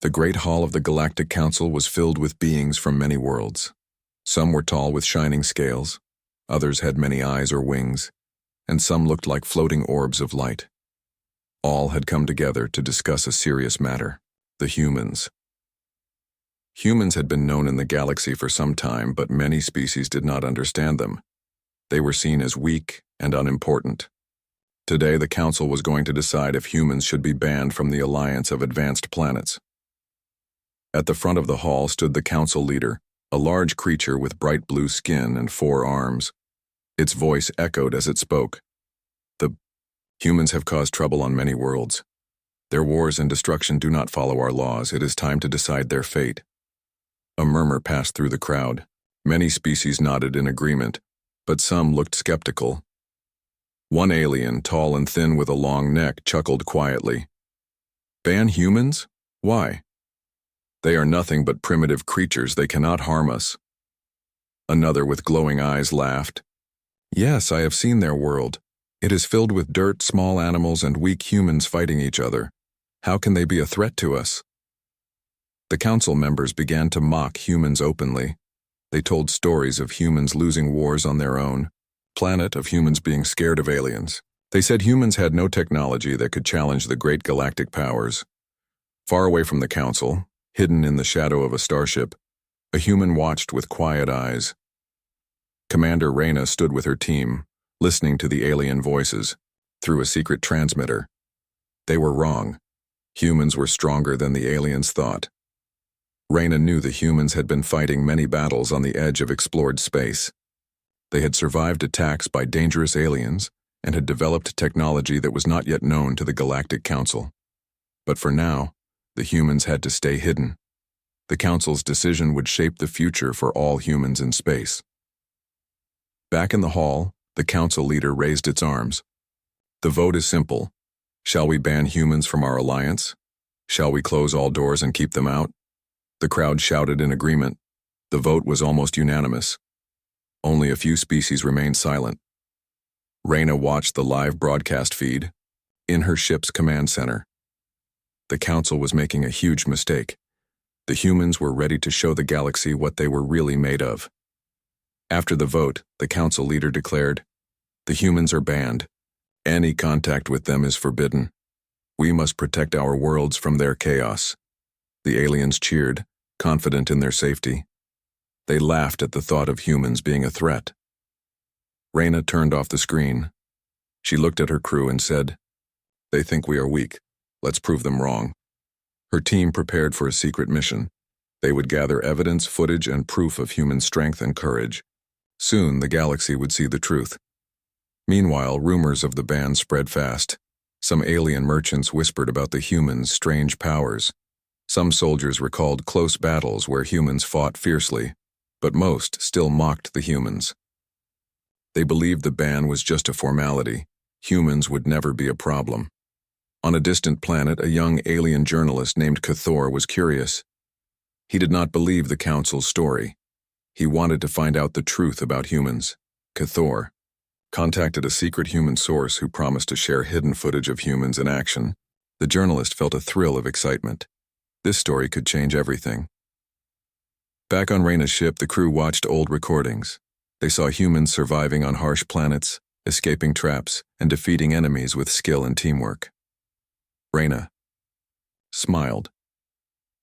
The great hall of the Galactic Council was filled with beings from many worlds. Some were tall with shining scales, others had many eyes or wings, and some looked like floating orbs of light. All had come together to discuss a serious matter: the humans. Humans had been known in the galaxy for some time, but many species did not understand them. They were seen as weak and unimportant. Today, the Council was going to decide if humans should be banned from the Alliance of Advanced Planets. At the front of the hall stood the Council leader, a large creature with bright blue skin and 4 arms. Its voice echoed as it spoke. The humans have caused trouble on many worlds. Their wars and destruction do not follow our laws. It is time to decide their fate. A murmur passed through the crowd. Many species nodded in agreement, but some looked skeptical. One alien, tall and thin with a long neck, chuckled quietly. "Ban humans? Why? They are nothing but primitive creatures. They cannot harm us." Another with glowing eyes laughed. "Yes, I have seen their world. It is filled with dirt, small animals, and weak humans fighting each other. How can they be a threat to us?" The council members began to mock humans openly. They told stories of humans losing wars on their own planet, of humans being scared of aliens. They said humans had no technology that could challenge the great galactic powers. Far away from the council, hidden in the shadow of a starship, a human watched with quiet eyes. Commander Reyna stood with her team, listening to the alien voices through a secret transmitter. They were wrong. Humans were stronger than the aliens thought. Reyna knew the humans had been fighting many battles on the edge of explored space. They had survived attacks by dangerous aliens and had developed technology that was not yet known to the Galactic Council. But for now, the humans had to stay hidden. The Council's decision would shape the future for all humans in space. Back in the hall, the Council leader raised its arms. "The vote is simple. Shall we ban humans from our alliance? Shall we close all doors and keep them out?" The crowd shouted in agreement. The vote was almost unanimous. Only a few species remained silent. Reyna watched the live broadcast feed in her ship's command center. The Council was making a huge mistake. The humans were ready to show the galaxy what they were really made of. After the vote, the Council leader declared, "The humans are banned. Any contact with them is forbidden. We must protect our worlds from their chaos." The aliens cheered, confident in their safety. They laughed at the thought of humans being a threat. Reyna turned off the screen. She looked at her crew and said, "They think we are weak. Let's prove them wrong." Her team prepared for a secret mission. They would gather evidence, footage, and proof of human strength and courage. Soon, the galaxy would see the truth. Meanwhile, rumors of the ban spread fast. Some alien merchants whispered about the humans' strange powers. Some soldiers recalled close battles where humans fought fiercely, but most still mocked the humans. They believed the ban was just a formality. Humans would never be a problem. On a distant planet, a young alien journalist named Cathor was curious. He did not believe the Council's story. He wanted to find out the truth about humans. Cathor contacted a secret human source who promised to share hidden footage of humans in action. The journalist felt a thrill of excitement. This story could change everything. Back on Reyna's ship, the crew watched old recordings. They saw humans surviving on harsh planets, escaping traps, and defeating enemies with skill and teamwork. Reyna smiled.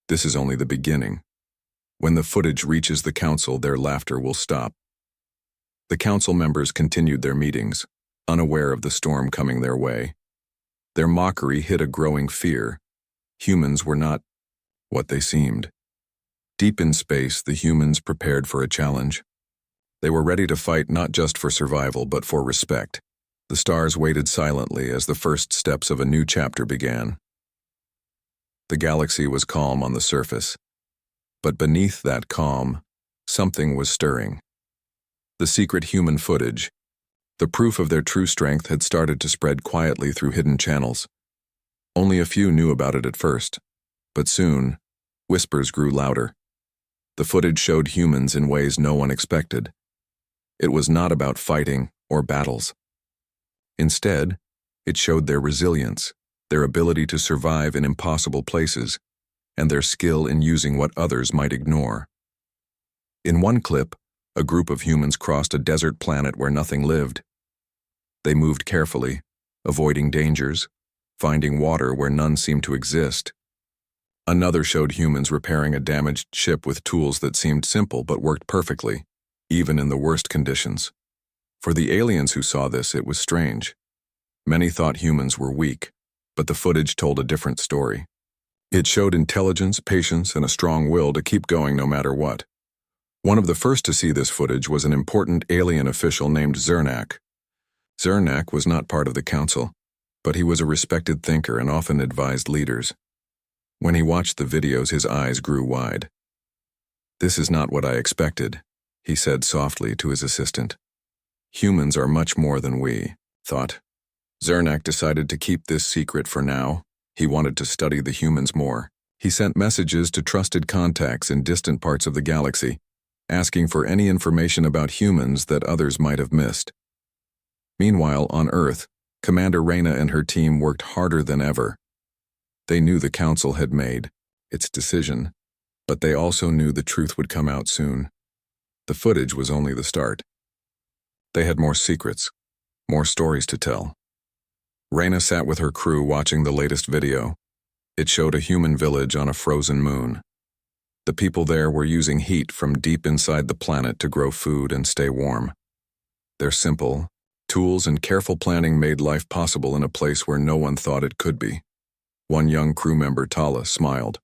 This is only the beginning. When the footage reaches the Council, their laughter will stop. The Council members continued their meetings, unaware of the storm coming their way. Their mockery hid a growing fear. Humans were not what they seemed. Deep in space, the humans prepared for a challenge. They were ready to fight not just for survival, but for respect. The stars waited silently as the first steps of a new chapter began. The galaxy was calm on the surface, but beneath that calm, something was stirring. The secret human footage, the proof of their true strength, had started to spread quietly through hidden channels. Only a few knew about it at first, but soon, whispers grew louder. The footage showed humans in ways no one expected. It was not about fighting or battles. Instead, it showed their resilience, their ability to survive in impossible places, and their skill in using what others might ignore. In one clip, a group of humans crossed a desert planet where nothing lived. They moved carefully, avoiding dangers, finding water where none seemed to exist. Another showed humans repairing a damaged ship with tools that seemed simple but worked perfectly, even in the worst conditions. For the aliens who saw this, it was strange. Many thought humans were weak, but the footage told a different story. It showed intelligence, patience, and a strong will to keep going no matter what. One of the first to see this footage was an important alien official named Zernak. Zernak was not part of the council, but he was a respected thinker and often advised leaders. When he watched the videos, his eyes grew wide. "This is not what I expected," he said softly to his assistant. "Humans are much more than we thought." Zernak decided to keep this secret for now. He wanted to study the humans more. He sent messages to trusted contacts in distant parts of the galaxy, asking for any information about humans that others might have missed. Meanwhile, on Earth, Commander Reyna and her team worked harder than ever. They knew the Council had made its decision, but they also knew the truth would come out soon. The footage was only the start. They had more secrets, more stories to tell. Reyna sat with her crew watching the latest video. It showed a human village on a frozen moon. The people there were using heat from deep inside the planet to grow food and stay warm. Their simple tools and careful planning made life possible in a place where no one thought it could be. One young crew member, Tala, smiled.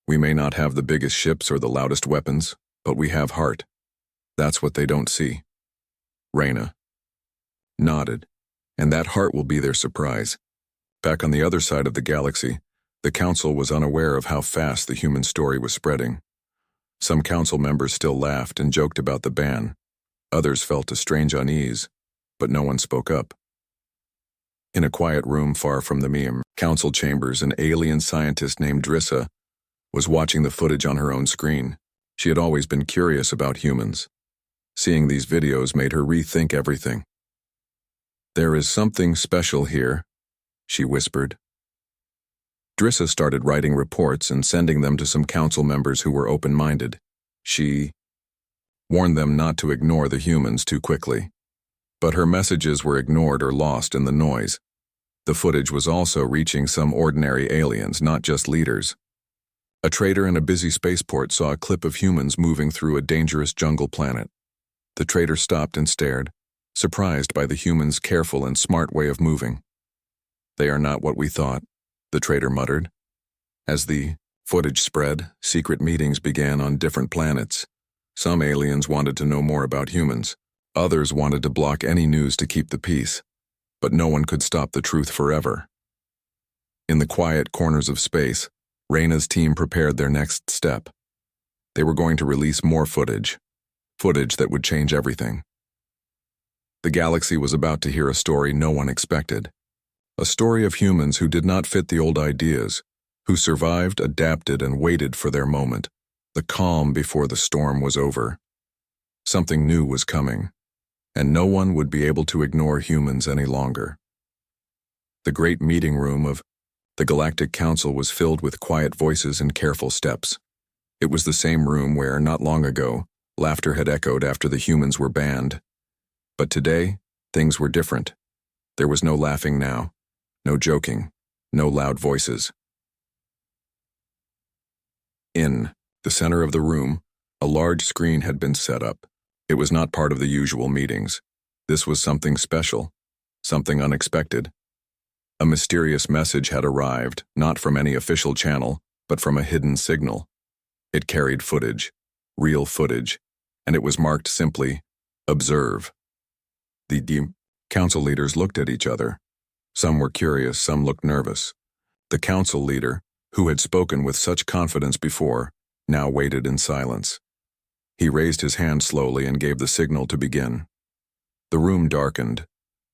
"We may not have the biggest ships or the loudest weapons, but we have heart. That's what they don't see." Reyna nodded, and that heart will be their surprise. Back on the other side of the galaxy, the Council was unaware of how fast the human story was spreading. Some Council members still laughed and joked about the ban. Others felt a strange unease, but no one spoke up. In a quiet room far from the Council chambers, an alien scientist named Drissa was watching the footage on her own screen. She had always been curious about humans. Seeing these videos made her rethink everything. "There is something special here," she whispered. Drissa started writing reports and sending them to some council members who were open-minded. She warned them not to ignore the humans too quickly. But her messages were ignored or lost in the noise. The footage was also reaching some ordinary aliens, not just leaders. A trader in a busy spaceport saw a clip of humans moving through a dangerous jungle planet. The trader stopped and stared, surprised by the humans' careful and smart way of moving. "They are not what we thought," the trader muttered. As the footage spread, secret meetings began on different planets. Some aliens wanted to know more about humans. Others wanted to block any news to keep the peace. But no one could stop the truth forever. In the quiet corners of space, Reyna's team prepared their next step. They were going to release more footage that would change everything. The galaxy was about to hear a story no one expected. A story of humans who did not fit the old ideas, who survived, adapted, and waited for their moment, the calm before the storm was over. Something new was coming, and no one would be able to ignore humans any longer. The great meeting room of the Galactic Council was filled with quiet voices and careful steps. It was the same room where, not long ago, laughter had echoed after the humans were banned. But today, things were different. There was no laughing now, no joking, no loud voices. In the center of the room, a large screen had been set up. It was not part of the usual meetings. This was something special, something unexpected. A mysterious message had arrived, not from any official channel, but from a hidden signal. It carried footage, real footage, and it was marked simply, "Observe." The council leaders looked at each other. Some were curious, some looked nervous. The council leader, who had spoken with such confidence before, now waited in silence. He raised his hand slowly and gave the signal to begin. The room darkened,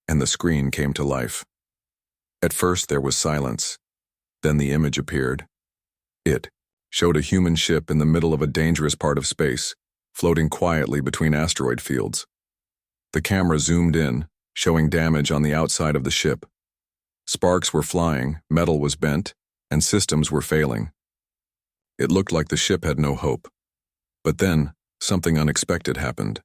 and the screen came to life. At first there was silence. Then the image appeared. It showed a human ship in the middle of a dangerous part of space, floating quietly between asteroid fields. The camera zoomed in, showing damage on the outside of the ship. Sparks were flying, metal was bent, and systems were failing. It looked like the ship had no hope. But then, something unexpected happened.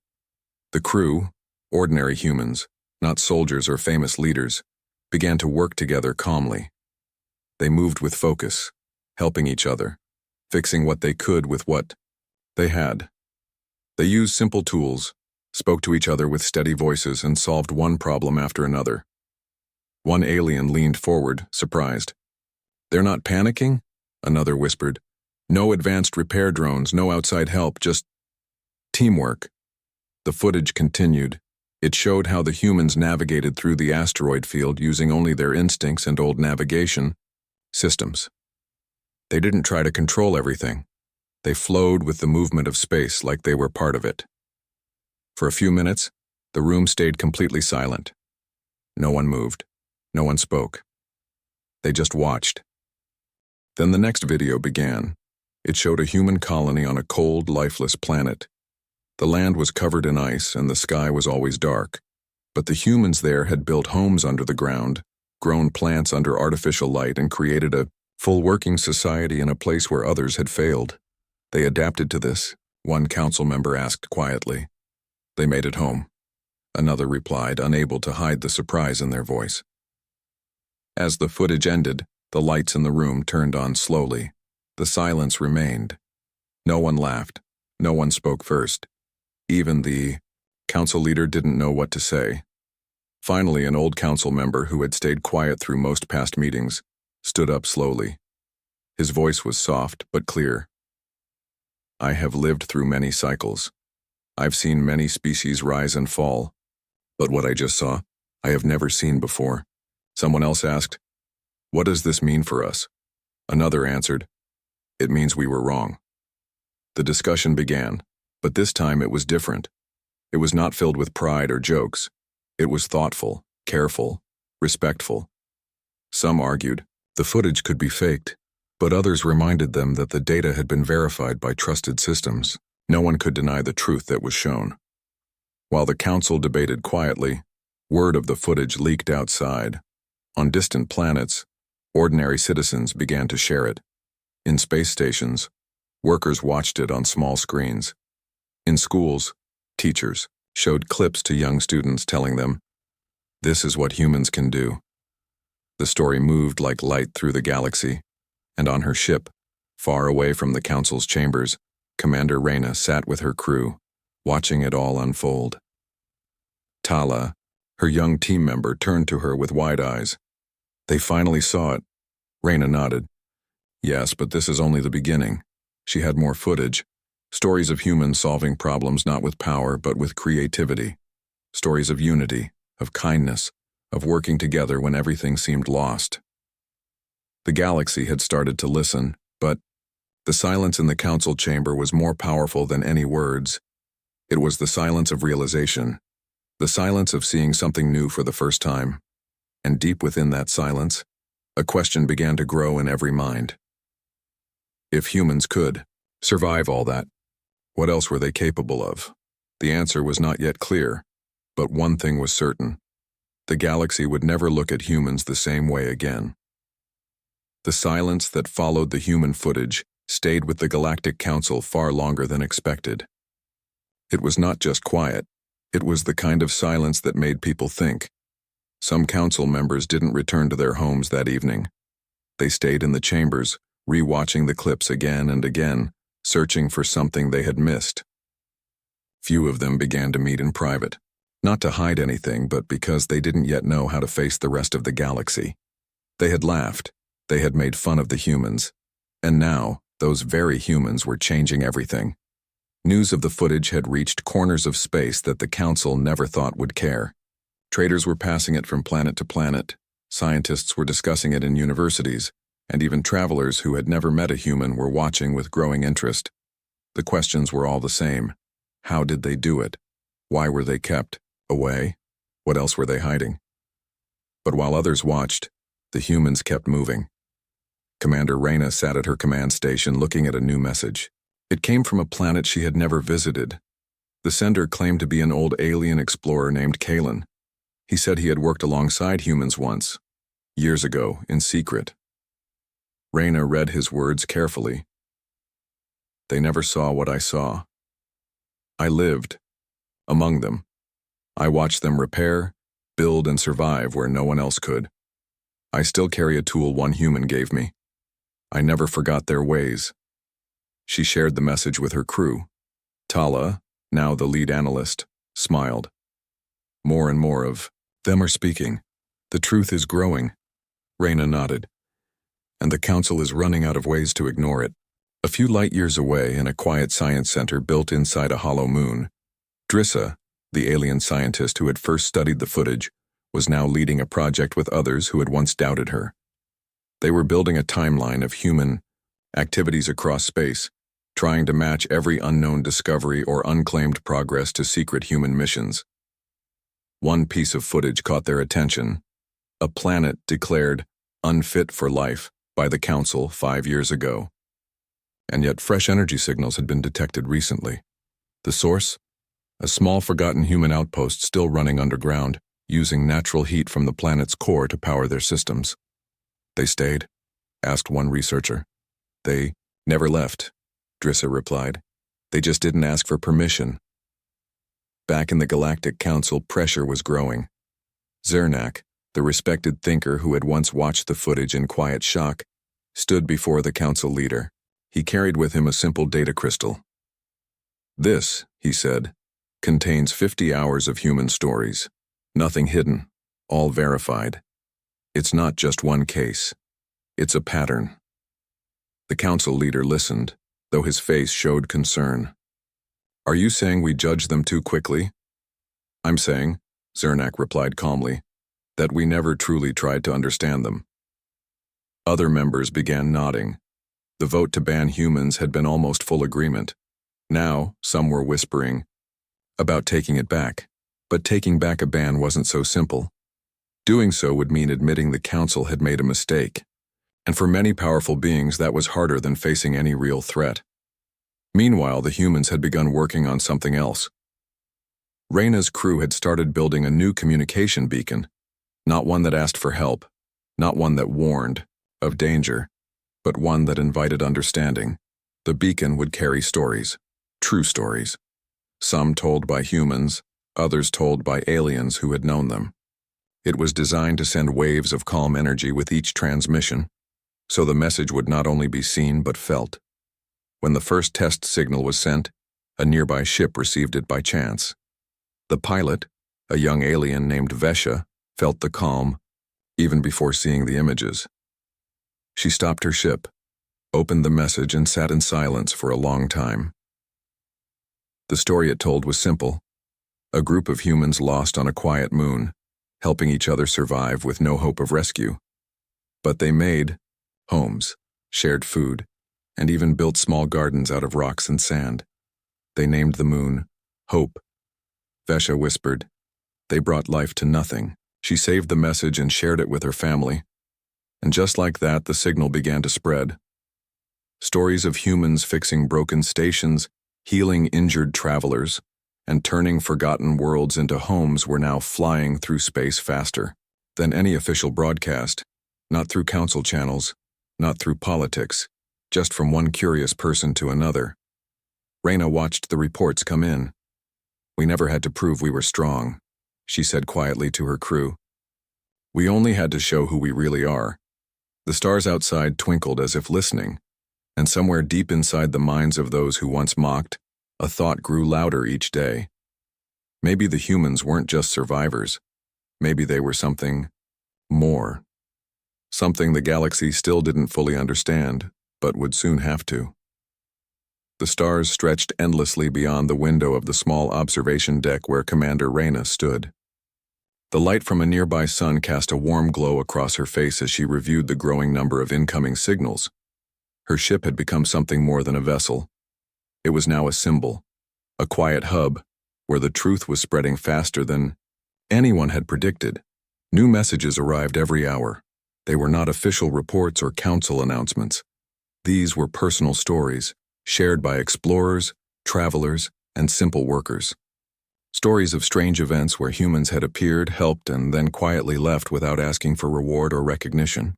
The crew, ordinary humans, not soldiers or famous leaders, began to work together calmly. They moved with focus, helping each other, fixing what they could with what they had. They used simple tools, spoke to each other with steady voices, and solved one problem after another. One alien leaned forward, surprised. "They're not panicking?" Another whispered. "No advanced repair drones, no outside help, just teamwork." The footage continued. It showed how the humans navigated through the asteroid field using only their instincts and old navigation systems. They didn't try to control everything. They flowed with the movement of space like they were part of it. For a few minutes, the room stayed completely silent. No one moved. No one spoke. They just watched. Then the next video began. It showed a human colony on a cold, lifeless planet. The land was covered in ice and the sky was always dark. But the humans there had built homes under the ground, grown plants under artificial light, and created a full working society in a place where others had failed. They adapted to this, one council member asked quietly. "They made it home," another replied, unable to hide the surprise in their voice. As the footage ended, the lights in the room turned on slowly. The silence remained. No one laughed. No one spoke first. Even the council leader didn't know what to say. Finally, an old council member who had stayed quiet through most past meetings stood up slowly. His voice was soft but clear. "I have lived through many cycles. I've seen many species rise and fall. But what I just saw, I have never seen before." Someone else asked, "What does this mean for us?" Another answered, "It means we were wrong." The discussion began, but this time it was different. It was not filled with pride or jokes. It was thoughtful, careful, respectful. Some argued the footage could be faked, but others reminded them that the data had been verified by trusted systems. No one could deny the truth that was shown. While the council debated quietly, word of the footage leaked outside. On distant planets, ordinary citizens began to share it. In space stations, workers watched it on small screens. In schools, teachers showed clips to young students telling them, "This is what humans can do." The story moved like light through the galaxy, and on her ship, far away from the council's chambers, Commander Reyna sat with her crew, watching it all unfold. Tala, her young team member, turned to her with wide eyes. "They finally saw it." Reyna nodded. "Yes, but this is only the beginning." She had more footage. Stories of humans solving problems not with power but with creativity. Stories of unity, of kindness, of working together when everything seemed lost. The galaxy had started to listen, but the silence in the council chamber was more powerful than any words. It was the silence of realization, the silence of seeing something new for the first time. And deep within that silence, a question began to grow in every mind. If humans could survive all that, what else were they capable of? The answer was not yet clear, but one thing was certain. The galaxy would never look at humans the same way again. The silence that followed the human footage stayed with the Galactic Council far longer than expected. It was not just quiet. It was the kind of silence that made people think. Some council members didn't return to their homes that evening. They stayed in the chambers, re-watching the clips again and again, searching for something they had missed. Few of them began to meet in private, not to hide anything, but because they didn't yet know how to face the rest of the galaxy. They had laughed, they had made fun of the humans, and now those very humans were changing everything. News of the footage had reached corners of space that the council never thought would care. Traders were passing it from planet to planet, scientists were discussing it in universities, and even travelers who had never met a human were watching with growing interest. The questions were all the same. How did they do it? Why were they kept away? What else were they hiding? But while others watched, the humans kept moving. Commander Reyna sat at her command station looking at a new message. It came from a planet she had never visited. The sender claimed to be an old alien explorer named Kalen. He said he had worked alongside humans once, years ago, in secret. Reyna read his words carefully. They never saw what I saw. I lived among them. I watched them repair, build, and survive where no one else could. I still carry a tool one human gave me. I never forgot their ways. She shared the message with her crew. Tala, now the lead analyst, smiled. More and more of them are speaking. The truth is growing. Reyna nodded. And the council is running out of ways to ignore it. A few light years away, in a quiet science center built inside a hollow moon, Drissa, the alien scientist who had first studied the footage, was now leading a project with others who had once doubted her. They were building a timeline of human activities across space, trying to match every unknown discovery or unclaimed progress to secret human missions. One piece of footage caught their attention: a planet declared unfit for life by the Council 5 years ago. And yet fresh energy signals had been detected recently. The source? A small forgotten human outpost still running underground, using natural heat from the planet's core to power their systems. They stayed? Asked one researcher. They never left, Drissa replied. They just didn't ask for permission. Back in the Galactic Council, pressure was growing. Zernak, the respected thinker who had once watched the footage in quiet shock, stood before the council leader. He carried with him a simple data crystal. This, he said, contains 50 hours of human stories. Nothing hidden, all verified. It's not just one case. It's a pattern. The council leader listened, though his face showed concern. Are you saying we judge them too quickly? I'm saying, Zernak replied calmly, that we never truly tried to understand them. Other members began nodding. The vote to ban humans had been almost full agreement. Now, some were whispering about taking it back. But taking back a ban wasn't so simple. Doing so would mean admitting the council had made a mistake. And for many powerful beings, that was harder than facing any real threat. Meanwhile, the humans had begun working on something else. Reyna's crew had started building a new communication beacon, not one that asked for help, not one that warned of danger, but one that invited understanding. The beacon would carry stories, true stories, some told by humans, others told by aliens who had known them. It was designed to send waves of calm energy with each transmission, so the message would not only be seen but felt. When the first test signal was sent, a nearby ship received it by chance. The pilot, a young alien named Vesha, felt the calm, even before seeing the images. She stopped her ship, opened the message, and sat in silence for a long time. The story it told was simple. A group of humans lost on a quiet moon, helping each other survive with no hope of rescue. But they made homes, shared food, and even built small gardens out of rocks and sand. They named the moon Hope. Vesha whispered, "They brought life to nothing." She saved the message and shared it with her family. And just like that, the signal began to spread. Stories of humans fixing broken stations, healing injured travelers, and turning forgotten worlds into homes were now flying through space faster than any official broadcast, not through council channels, not through politics, just from one curious person to another. Reyna watched the reports come in. "We never had to prove we were strong," she said quietly to her crew. "We only had to show who we really are." The stars outside twinkled as if listening, and somewhere deep inside the minds of those who once mocked, a thought grew louder each day. Maybe the humans weren't just survivors. Maybe they were something more. Something the galaxy still didn't fully understand, but would soon have to. The stars stretched endlessly beyond the window of the small observation deck where Commander Reyna stood. The light from a nearby sun cast a warm glow across her face as she reviewed the growing number of incoming signals. Her ship had become something more than a vessel. It was now a symbol, a quiet hub, where the truth was spreading faster than anyone had predicted. New messages arrived every hour. They were not official reports or council announcements. These were personal stories, shared by explorers, travelers, and simple workers. Stories of strange events where humans had appeared, helped, and then quietly left without asking for reward or recognition.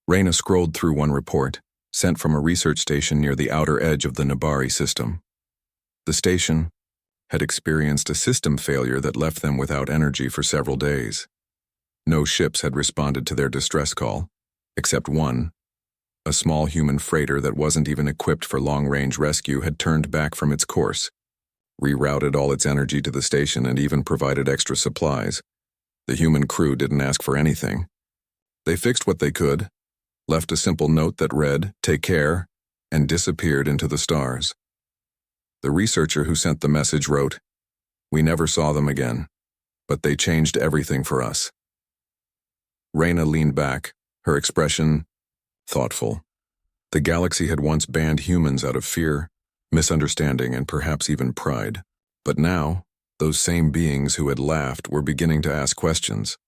Reyna scrolled through one report. sent from a research station near the outer edge of the Nabari system. The station had experienced a system failure that left them without energy for several days. No ships had responded to their distress call, except one. A small human freighter that wasn't even equipped for long-range rescue had turned back from its course, rerouted all its energy to the station, and even provided extra supplies. The human crew didn't ask for anything. They fixed what they could, left a simple note that read, "Take care," and disappeared into the stars. The researcher who sent the message wrote, "We never saw them again, but they changed everything for us." Reyna leaned back, her expression thoughtful. The galaxy had once banned humans out of fear, misunderstanding, and perhaps even pride. But now, those same beings who had laughed were beginning to ask questions.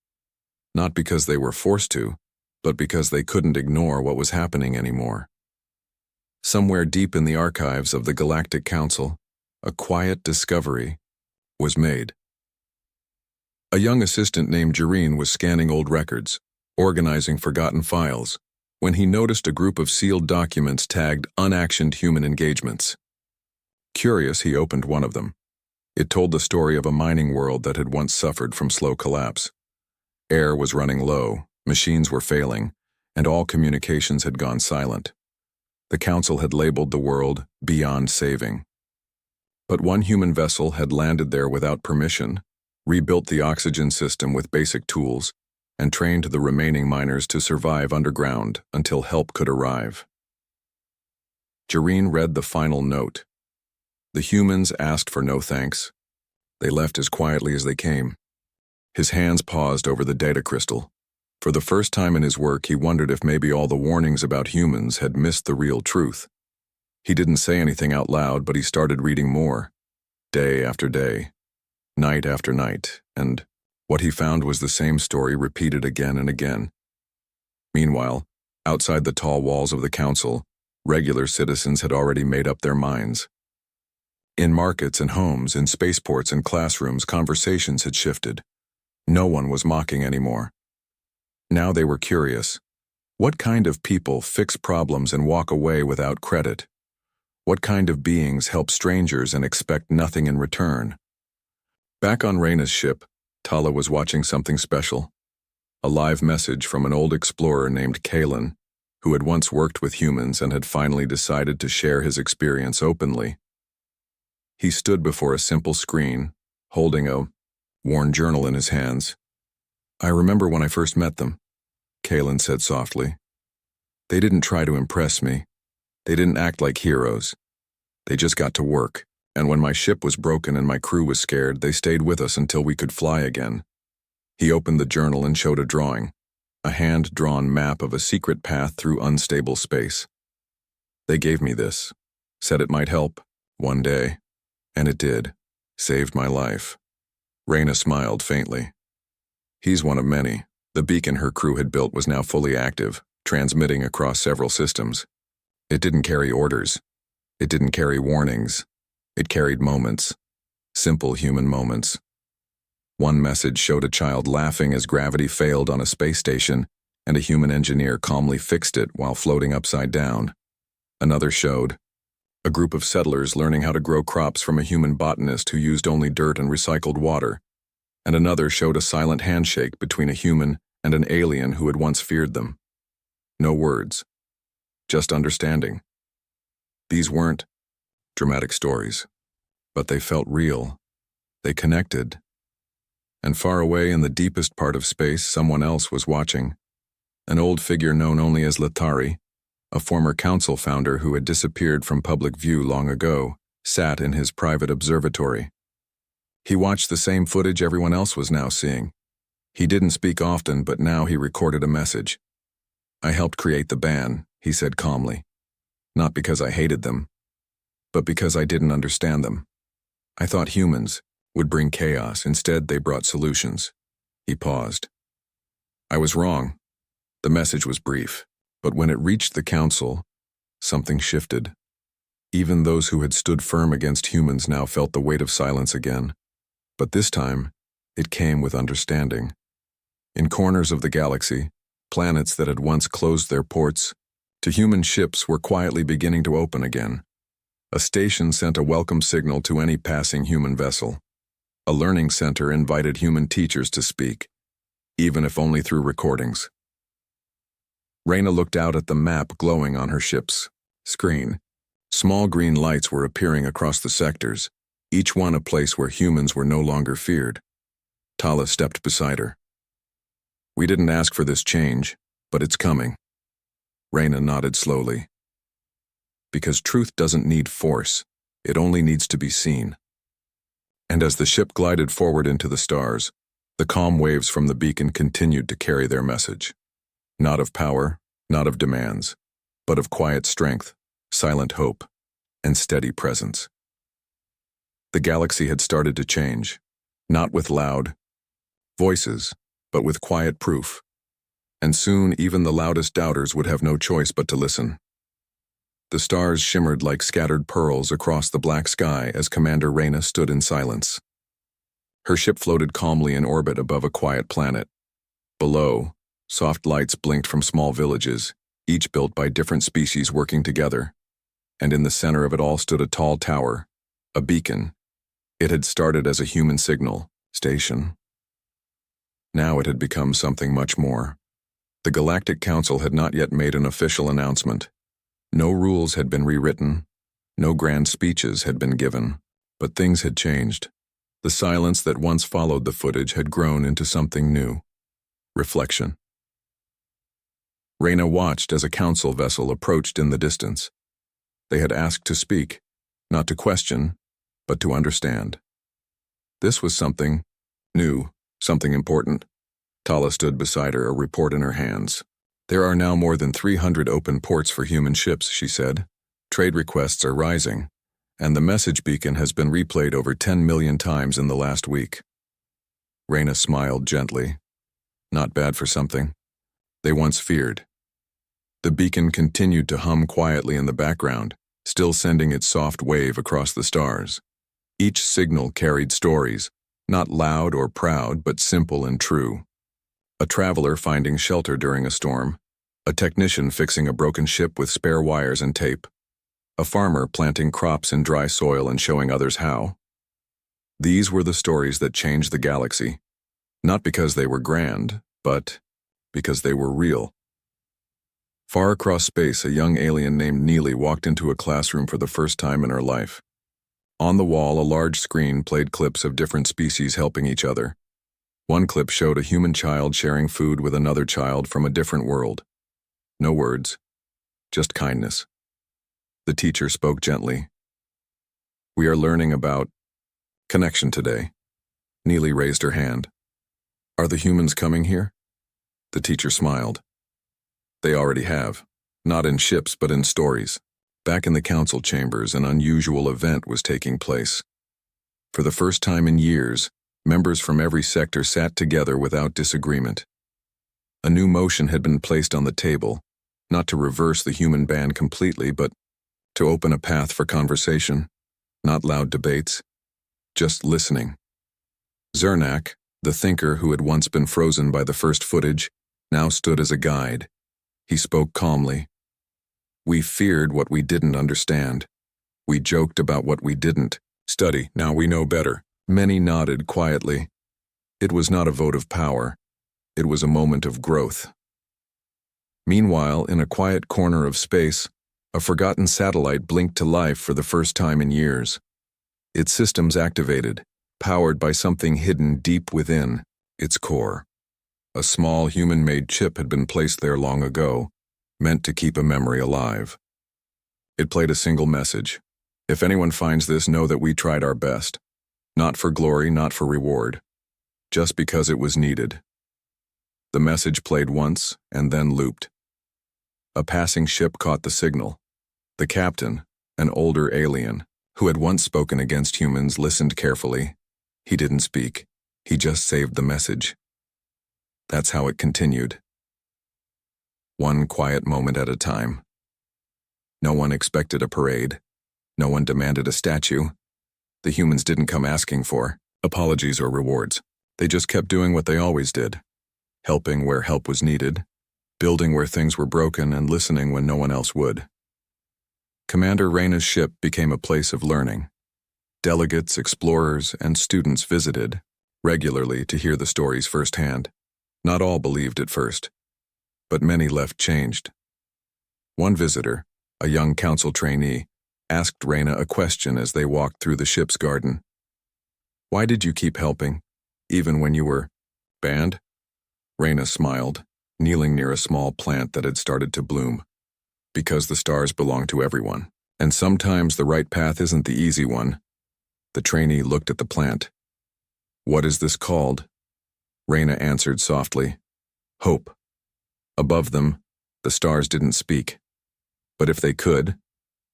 Not because they were forced to, but because they couldn't ignore what was happening anymore. Somewhere deep in the archives of the Galactic Council, a quiet discovery was made. A young assistant named Jareen was scanning old records, organizing forgotten files, when he noticed a group of sealed documents tagged unactioned human engagements. Curious, he opened one of them. It told the story of a mining world that had once suffered from slow collapse. Air was running low, machines were failing, and all communications had gone silent. The Council had labeled the world beyond saving. But one human vessel had landed there without permission, rebuilt the oxygen system with basic tools, and trained the remaining miners to survive underground until help could arrive. Jareen read the final note. The humans asked for no thanks. They left as quietly as they came. His hands paused over the data crystal. For the first time in his work, he wondered if maybe all the warnings about humans had missed the real truth. He didn't say anything out loud, but he started reading more. Day after day, night after night, and what he found was the same story repeated again and again. Meanwhile, outside the tall walls of the Council, regular citizens had already made up their minds. In markets and homes, in spaceports and classrooms, conversations had shifted. No one was mocking anymore. Now they were curious. What kind of people fix problems and walk away without credit? What kind of beings help strangers and expect nothing in return? Back on Reyna's ship, Tala was watching something special. A live message from an old explorer named Kalen, who had once worked with humans and had finally decided to share his experience openly. He stood before a simple screen, holding a worn journal in his hands. "I remember when I first met them," Kalen said softly. "They didn't try to impress me. They didn't act like heroes. They just got to work. And when my ship was broken and my crew was scared, they stayed with us until we could fly again." He opened the journal and showed a drawing, a hand-drawn map of a secret path through unstable space. "They gave me this, said it might help, one day. And it did. Saved my life." Reyna smiled faintly. He's one of many. The beacon her crew had built was now fully active, transmitting across several systems. It didn't carry orders. It didn't carry warnings. It carried moments. Simple human moments. One message showed a child laughing as gravity failed on a space station, and a human engineer calmly fixed it while floating upside down. Another showed a group of settlers learning how to grow crops from a human botanist who used only dirt and recycled water. And another showed a silent handshake between a human and an alien who had once feared them. No words. Just understanding. These weren't dramatic stories, but they felt real. They connected. And far away in the deepest part of space, someone else was watching. An old figure known only as Latari, a former council founder who had disappeared from public view long ago, sat in his private observatory. He watched the same footage everyone else was now seeing. He didn't speak often, but now he recorded a message. "I helped create the ban," he said calmly. "Not because I hated them, but because I didn't understand them. I thought humans would bring chaos. Instead, they brought solutions." He paused. "I was wrong." The message was brief, but when it reached the Council, something shifted. Even those who had stood firm against humans now felt the weight of silence again. But this time, it came with understanding. In corners of the galaxy, planets that had once closed their ports to human ships were quietly beginning to open again. A station sent a welcome signal to any passing human vessel. A learning center invited human teachers to speak, even if only through recordings. Reyna looked out at the map glowing on her ship's screen. Small green lights were appearing across the sectors, each one a place where humans were no longer feared. Tala stepped beside her. "We didn't ask for this change, but it's coming." Reyna nodded slowly. "Because truth doesn't need force, it only needs to be seen." And as the ship glided forward into the stars, the calm waves from the beacon continued to carry their message. Not of power, not of demands, but of quiet strength, silent hope, and steady presence. The galaxy had started to change, not with loud voices, but with quiet proof. And soon even the loudest doubters would have no choice but to listen. The stars shimmered like scattered pearls across the black sky as Commander Reyna stood in silence. Her ship floated calmly in orbit above a quiet planet. Below, soft lights blinked from small villages, each built by different species working together. And in the center of it all stood a tall tower, a beacon. It had started as a human signal station. Now it had become something much more. The Galactic Council had not yet made an official announcement. No rules had been rewritten, no grand speeches had been given, but things had changed. The silence that once followed the footage had grown into something new. Reflection. Reyna watched as a council vessel approached in the distance. They had asked to speak, not to question, but to understand. This was something new, something important. Tala stood beside her, a report in her hands. "There are now more than 300 open ports for human ships," she said. "Trade requests are rising, and the message beacon has been replayed over 10 million times in the last week." Reyna smiled gently. Not bad for something they once feared. The beacon continued to hum quietly in the background, still sending its soft wave across the stars. Each signal carried stories, not loud or proud, but simple and true. A traveler finding shelter during a storm, a technician fixing a broken ship with spare wires and tape, a farmer planting crops in dry soil and showing others how. These were the stories that changed the galaxy, not because they were grand, but because they were real. Far across space, a young alien named Neely walked into a classroom for the first time in her life. On the wall, a large screen played clips of different species helping each other. One clip showed a human child sharing food with another child from a different world. No words, just kindness. The teacher spoke gently. "We are learning about connection today." Neely raised her hand. "Are the humans coming here?" The teacher smiled. "They already have, not in ships but in stories." Back in the council chambers, an unusual event was taking place. For the first time in years, members from every sector sat together without disagreement. A new motion had been placed on the table, not to reverse the human ban completely, but to open a path for conversation, not loud debates, just listening. Zernak, the thinker who had once been frozen by the first footage, now stood as a guide. He spoke calmly. "We feared what we didn't understand. We joked about what we didn't study. Now we know better." Many nodded quietly. It was not a vote of power. It was a moment of growth. Meanwhile, in a quiet corner of space, a forgotten satellite blinked to life for the first time in years. Its systems activated, powered by something hidden deep within its core. A small human-made chip had been placed there long ago, meant to keep a memory alive. It played a single message. "If anyone finds this, know that we tried our best. Not for glory, not for reward. Just because it was needed." The message played once and then looped. A passing ship caught the signal. The captain, an older alien, who had once spoken against humans, listened carefully. He didn't speak. He just saved the message. That's how it continued. One quiet moment at a time. No one expected a parade. No one demanded a statue. The humans didn't come asking for apologies or rewards. They just kept doing what they always did, helping where help was needed, building where things were broken and listening when no one else would. Commander Reyna's ship became a place of learning. Delegates, explorers, and students visited regularly to hear the stories firsthand. Not all believed at first, but many left changed. One visitor, a young council trainee, asked Reyna a question as they walked through the ship's garden. "Why did you keep helping, even when you were banned?" Reyna smiled, kneeling near a small plant that had started to bloom. "Because the stars belong to everyone, and sometimes the right path isn't the easy one." The trainee looked at the plant. "What is this called?" Reyna answered softly. "Hope." Above them, the stars didn't speak. But if they could,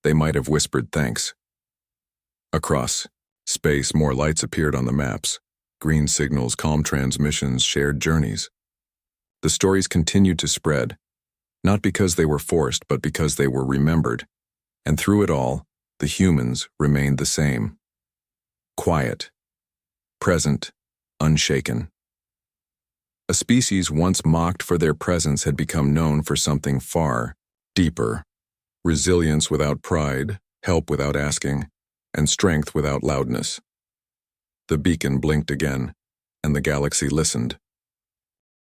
they might have whispered thanks. Across space, more lights appeared on the maps. Green signals, calm transmissions, shared journeys. The stories continued to spread, not because they were forced, but because they were remembered. And through it all, the humans remained the same. Quiet, present, unshaken. A species once mocked for their presence had become known for something far deeper. Resilience without pride, help without asking, and strength without loudness. The beacon blinked again, and the galaxy listened.